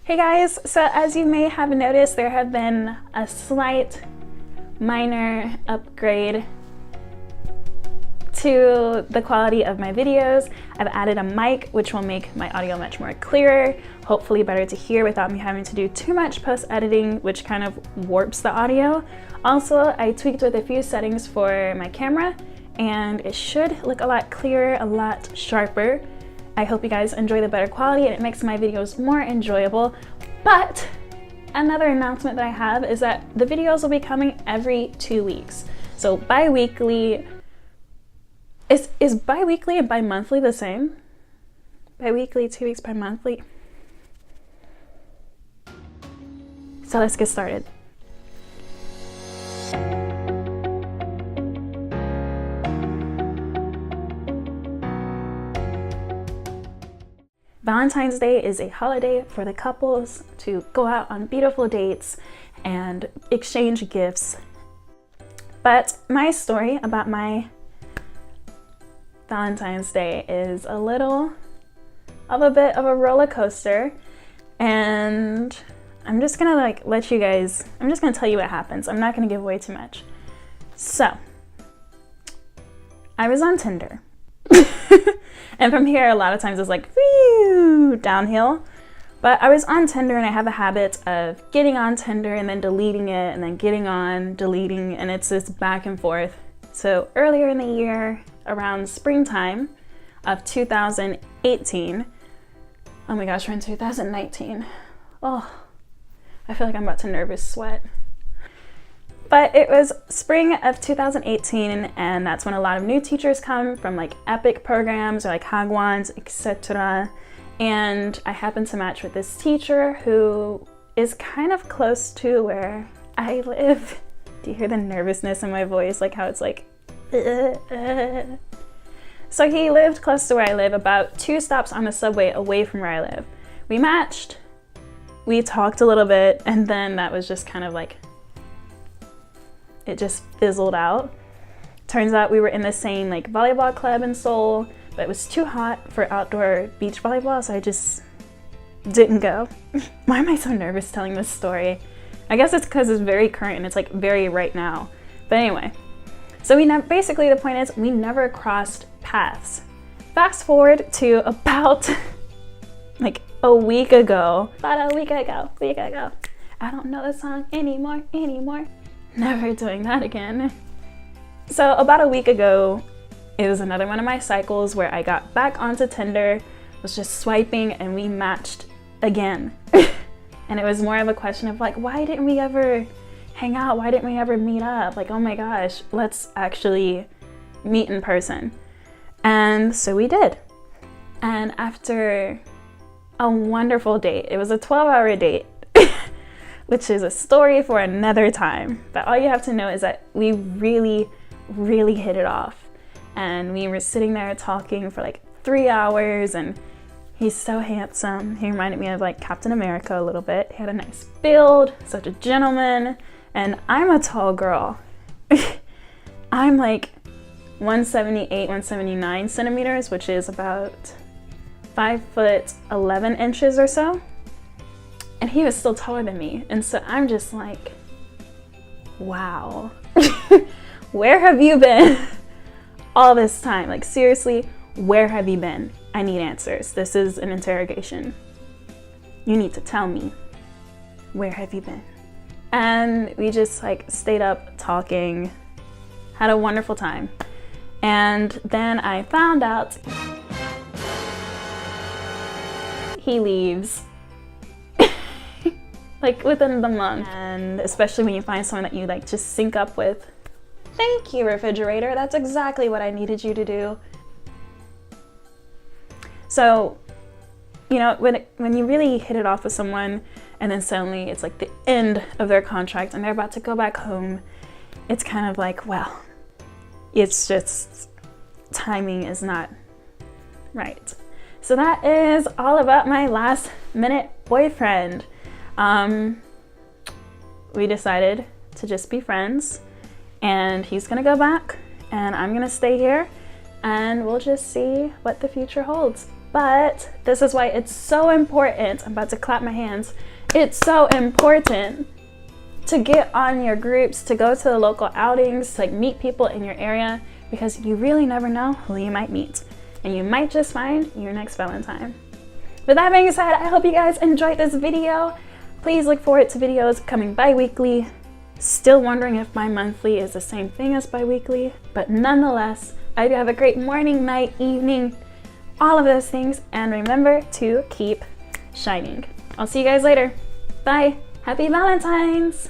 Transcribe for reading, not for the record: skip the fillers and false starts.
Hey guys, so as you may have noticed, there have been a slight minor upgrade to the quality of my videos. I've added a mic, which will make my audio much more clearer, hopefully better to hear without me having to do too much post-editing, which kind of warps the audio. Also, I tweaked with a few settings for my camera, and it should look a lot clearer, a lot sharper. I hope you guys enjoy the better quality and it makes my videos more enjoyable. But another announcement that I have is that the videos will be coming every 2 weeks. So bi-weekly, is bi-weekly and bi-monthly the same? Bi-weekly, 2 weeks, bi-monthly. So let's get started. Valentine's Day is a holiday for the couples to go out on beautiful dates and exchange gifts. But my story about my Valentine's Day is a little of a bit of a roller coaster, and I'm just gonna I'm just gonna tell you what happens. I'm not gonna give away too much. So, I was on Tinder. And from here, a lot of times it's like, whew, downhill. But I was on Tinder, and I have a habit of getting on Tinder and then deleting it, and then getting on, deleting, and it's this back and forth. So earlier in the year, around springtime of 2018, oh my gosh, we're in 2019. Oh, I feel like I'm about to nervous sweat. But it was spring of 2018, and that's when a lot of new teachers come from like epic programs or like Hagwons, etc. And I happened to match with this teacher who is kind of close to where I live. Do you hear the nervousness in my voice? Like how it's like, So he lived close to where I live, about 2 stops on the subway away from where I live. We matched, we talked a little bit, and then that was just kind of like, it just fizzled out. Turns out we were in the same like volleyball club in Seoul, but it was too hot for outdoor beach volleyball, so I just didn't go. Why am I so nervous telling this story? I guess it's because it's very current and it's like very right now. But anyway, so basically the point is we never crossed paths. Fast forward to about like a week ago. I don't know the song anymore. Never doing that again. So about a week ago, it was another one of my cycles where I got back onto Tinder, was just swiping, and we matched again. And it was more of a question of like, why didn't we ever hang out? Why didn't we ever meet up? Like, oh my gosh, let's actually meet in person. And so we did. And after a wonderful date, it was a 12-hour date, which is a story for another time. But all you have to know is that we really, really hit it off. And we were sitting there talking for like 3 hours, and he's so handsome. He reminded me of like Captain America a little bit. He had a nice build, such a gentleman, and I'm a tall girl. I'm like 178, 179 centimeters, which is about 5'11" or so. And he was still taller than me. And so I'm just like, wow, where have you been all this time? Like seriously, where have you been? I need answers. This is an interrogation. You need to tell me, where have you been? And we just like stayed up talking, had a wonderful time. And then I found out he leaves like within the month. And especially when you find someone that you like just sync up with. Thank you, refrigerator. That's exactly what I needed you to do. So, you know, when you really hit it off with someone and then suddenly it's like the end of their contract and they're about to go back home, it's kind of like, well, it's just timing is not right. So that is all about my last minute boyfriend. We decided to just be friends, and he's gonna go back and I'm gonna stay here, and we'll just see what the future holds. But this is why it's so important. I'm about to clap my hands. It's so important to get on your groups, to go to the local outings, to like meet people in your area, because you really never know who you might meet. And you might just find your next Valentine. With that being said, I hope you guys enjoyed this video. Please look forward to videos coming bi-weekly. Still wondering if my monthly is the same thing as bi-weekly, but nonetheless, I hope you have a great morning, night, evening, all of those things, and remember to keep shining. I'll see you guys later. Bye. Happy Valentine's!